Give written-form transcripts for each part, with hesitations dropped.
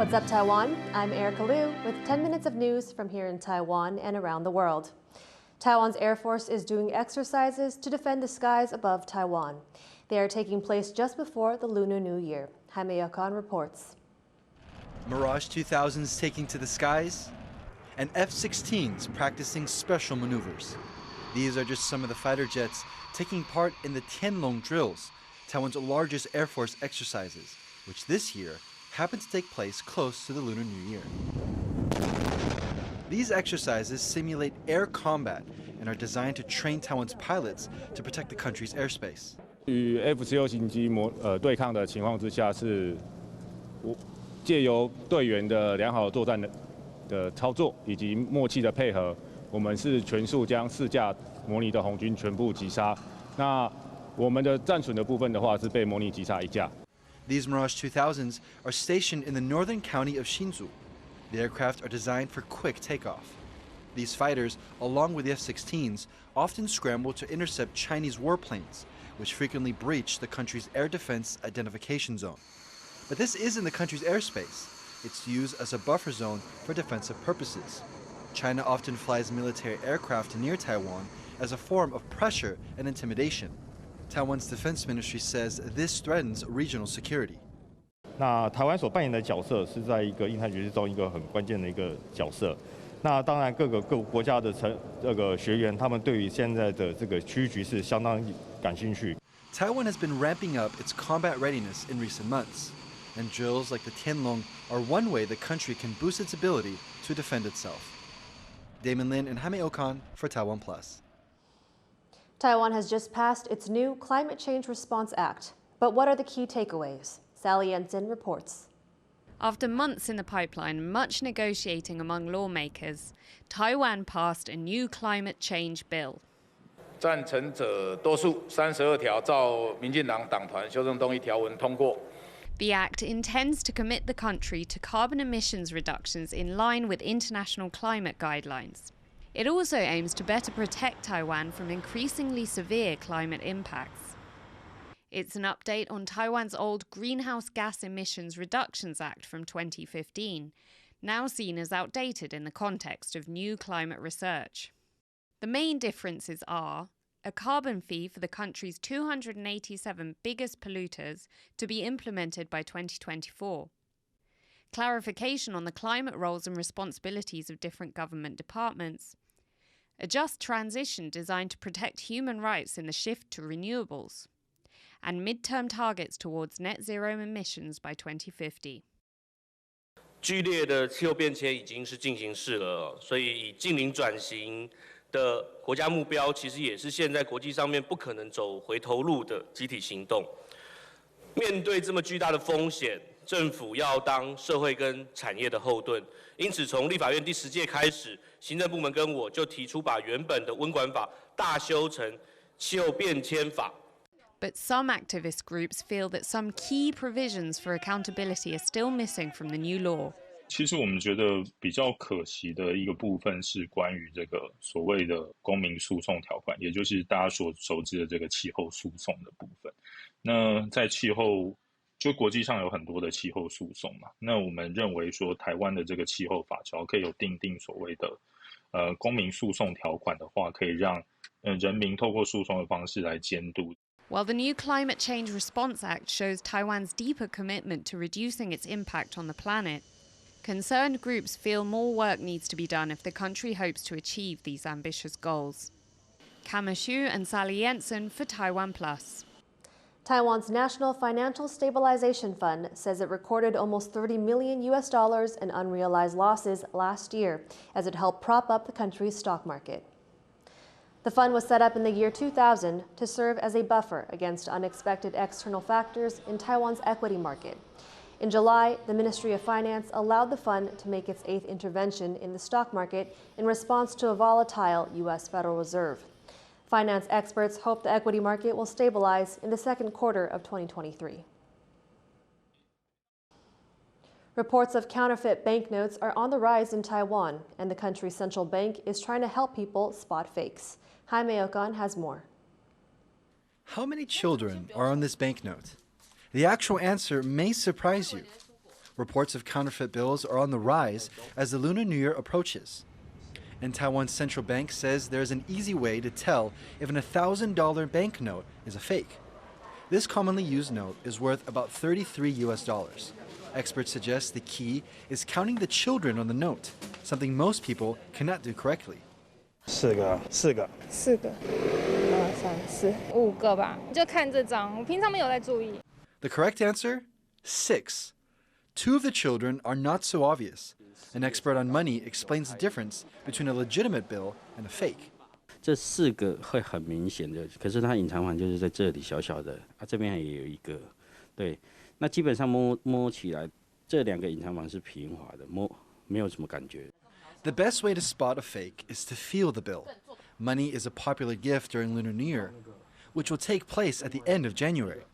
What's up, Taiwan? I'm Erika Liu with 10 minutes of news from here in Taiwan and around the world. Taiwan's Air Force is doing exercises to defend the skies above Taiwan. They are taking place just before the Lunar New Year. Jaime Yocon reports. Mirage 2000s taking to the skies, and F-16s practicing special maneuvers. These are just some of the fighter jets taking part in the Tianlong drills, Taiwan's largest Air Force exercises, which this year happen to take place close to the Lunar New Year. These exercises simulate air combat and are designed to train Taiwan's pilots to protect the country's airspace. 与 F-16型机对抗的情况之下，是借由队员的良好作战的操作以及默契的配合，我们是全数将4架模拟的红军全部击杀。那我们的战损的部分的话，是被模拟击杀1架。 These Mirage 2000s are stationed in the northern county of Hsinchu. The aircraft are designed for quick takeoff. These fighters, along with the F-16s, often scramble to intercept Chinese warplanes, which frequently breach the country's air defense identification zone. But this isn't the country's airspace. It's used as a buffer zone for defensive purposes. China often flies military aircraft near Taiwan as a form of pressure and intimidation. Taiwan's defense ministry says this threatens regional security. 那台湾所扮演的角色是在一个印太局势中一个很关键的一个角色。那当然，各国家的学员，他们对于现在的这个区域局势相当感兴趣。Taiwan has been ramping up its combat readiness in recent months, and drills like the Tianlong are one way the country can boost its ability to defend itself. Damon Lin and Jaime Yocon for TaiwanPlus. Taiwan has just passed its new Climate Change Response Act. But what are the key takeaways? Sally Jensen reports. After months in the pipeline and much negotiating among lawmakers, Taiwan passed a new climate change bill. 赞成者多数32条照民进党党团修正动议条文通过。 The act intends to commit the country to carbon emissions reductions in line with international climate guidelines. It also aims to better protect Taiwan from increasingly severe climate impacts. It's an update on Taiwan's old Greenhouse Gas Emissions Reductions Act from 2015, now seen as outdated in the context of new climate research. The main differences are a carbon fee for the country's 287 biggest polluters to be implemented by 2024, clarification on the climate roles and responsibilities of different government departments, a just transition designed to protect human rights in the shift to renewables, and midterm targets towards net zero emissions by 2050. 剧烈的气候变迁已经是进行式了，所以以近零转型的国家目标，其实也是现在国际上面不可能走回头路的集体行动。面对这么巨大的风险，政府要当社会跟产业的后盾，因此从立法院第10届开始，行政部门跟我就提出把原本的温管法大修成气候变迁法。 But some activist groups feel that some key provisions for accountability are still missing from the new law. 其实我们觉得比较可惜的一个部分是关于这个所谓的公民诉讼条款，也就是大家所熟知的这个气候诉讼的部分。那在气候，就国际上有很多的气候诉讼嘛，那我们认为说台湾的这个气候法只要可以有订定所谓的公民诉讼条款的话，可以让人民透过诉讼的方式来监督。 While the new Climate Change Response Act shows Taiwan's deeper commitment to reducing its impact on the planet, concerned groups feel more work needs to be done if the country hopes to achieve these ambitious goals. Kama Xu and Sally Jensen for TaiwanPlus. Taiwan's National Financial Stabilization Fund says it recorded almost $30 million in unrealized losses last year as it helped prop up the country's stock market. The fund was set up in the year 2000 to serve as a buffer against unexpected external factors in Taiwan's equity market. In July, the Ministry of Finance allowed the fund to make its 8th intervention in the stock market in response to a volatile U.S. Federal Reserve. Finance experts hope the equity market will stabilize in the second quarter of 2023. Reports of counterfeit banknotes are on the rise in Taiwan, and the country's central bank is trying to help people spot fakes. Jaime Yocon has more. How many children are on this banknote? The actual answer may surprise you. Reports of counterfeit bills are on the rise as the Lunar New Year approaches. And Taiwan's central bank says there's an easy way to tell if an $1,000 banknote is a fake. This commonly used note is worth about $33. Experts suggest the key is counting the children on the note, something most people cannot do correctly. 4个，4个，4个，2、3、4、5个吧，就看这张，我平常没有在注意。 The correct answer? 6. 2 of the children are not so obvious. An expert on money explains the difference between a legitimate bill and a fake. 这4个会很明显的，可是它隐藏款就是在这里小小的，这边也有一个，对，那基本上摸起来，这2个隐藏款是平滑的，没有什么感觉。 The best way to spot a fake is to feel the bill. Money is a popular gift during Lunar New Year, which will take place at the end of January.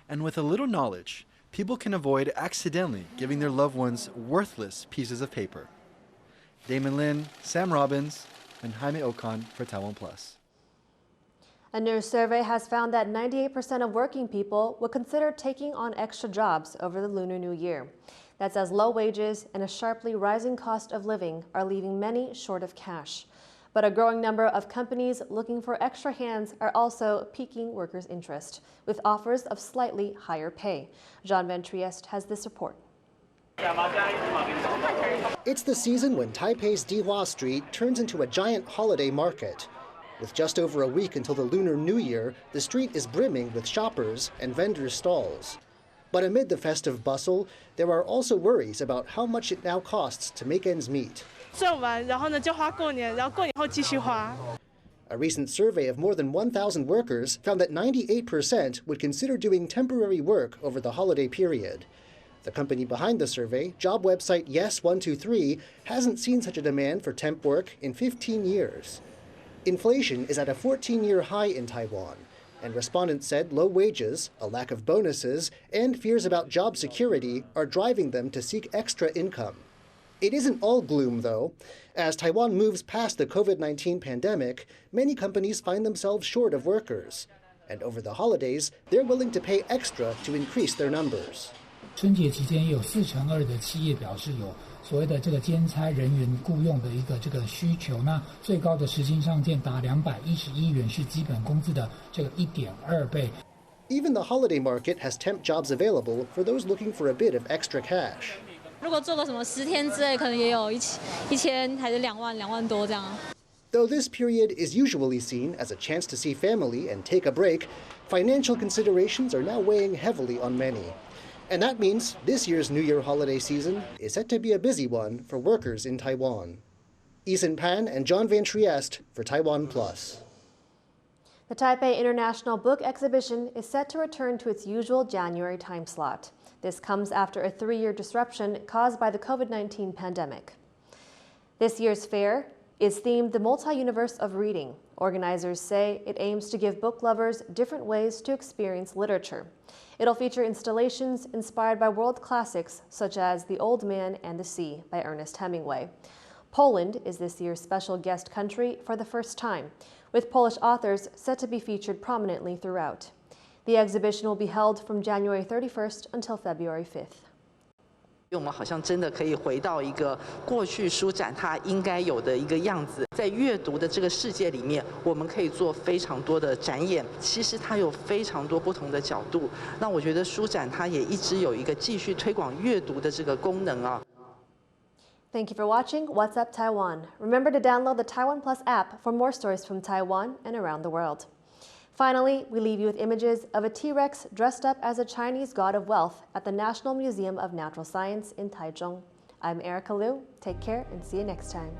And with a little knowledge, people can avoid accidentally giving their loved ones worthless pieces of paper. Damon Lin, Sam Robbins, and Jaime Ocon for TaiwanPlus. A new survey has found that 98% of working people would consider taking on extra jobs over the Lunar New Year. That's as low wages and a sharply rising cost of living are leaving many short of cash. But a growing number of companies looking for extra hands are also piquing workers' interest, with offers of slightly higher pay. Jean Van Trieste has this report. It's the season when Taipei's Dihua Street turns into a giant holiday market. With just over a week until the Lunar New Year, the street is brimming with shoppers and vendors' stalls. But amid the festive bustle, there are also worries about how much it now costs to make ends meet. A recent survey of more than 1,000 workers found that 98% would consider doing temporary work over the holiday period. The company behind the survey, job website Yes123, hasn't seen such a demand for temp work in 15 years. Inflation is at a 14-year high in Taiwan, and respondents said low wages, a lack of bonuses, and fears about job security are driving them to seek extra income. It isn't all gloom, though. As Taiwan moves past the COVID-19 pandemic, many companies find themselves short of workers. And over the holidays, they're willing to pay extra to increase their numbers. 春节期间有2/4的企业表示有所谓的这个兼差人员雇用的一个这个需求，那最高的时薪上限达211元，是基本工资的这个1.2倍。Even the holiday market has temp jobs available for those looking for a bit of extra cash. 如果做个什么10天之类，可能也有1000还是2万、2万多这样。Though this period is usually seen as a chance to see family and take a break, financial considerations are now weighing heavily on many. And that means this year's New Year holiday season is set to be a busy one for workers in Taiwan. Eason Pan and John Van Trieste for TaiwanPlus. The Taipei International Book Exhibition is set to return to its usual January time slot. This comes after a 3-year disruption caused by the COVID-19 pandemic. This year's fair is themed the multi-universe of reading. Organizers say it aims to give book lovers different ways to experience literature. It'll feature installations inspired by world classics such as The Old Man and the Sea by Ernest Hemingway. Poland is this year's special guest country for the first time, with Polish authors set to be featured prominently throughout. The exhibition will be held from January 31st until February 5th. 我们好像真的可以回到一个过去书展它应该有的一个样子，在阅读的这个世界里面，我们可以做非常多的展演。其实它有非常多不同的角度。那我觉得书展它也一直有一个继续推广阅读的这个功能啊。Thank you for watching What's Up Taiwan. Remember to download the TaiwanPlus app for more stories from Taiwan and around the world. Finally, we leave you with images of a T-Rex dressed up as a Chinese god of wealth at the National Museum of Natural Science in Taichung. I'm Erika Liu. Take care and see you next time.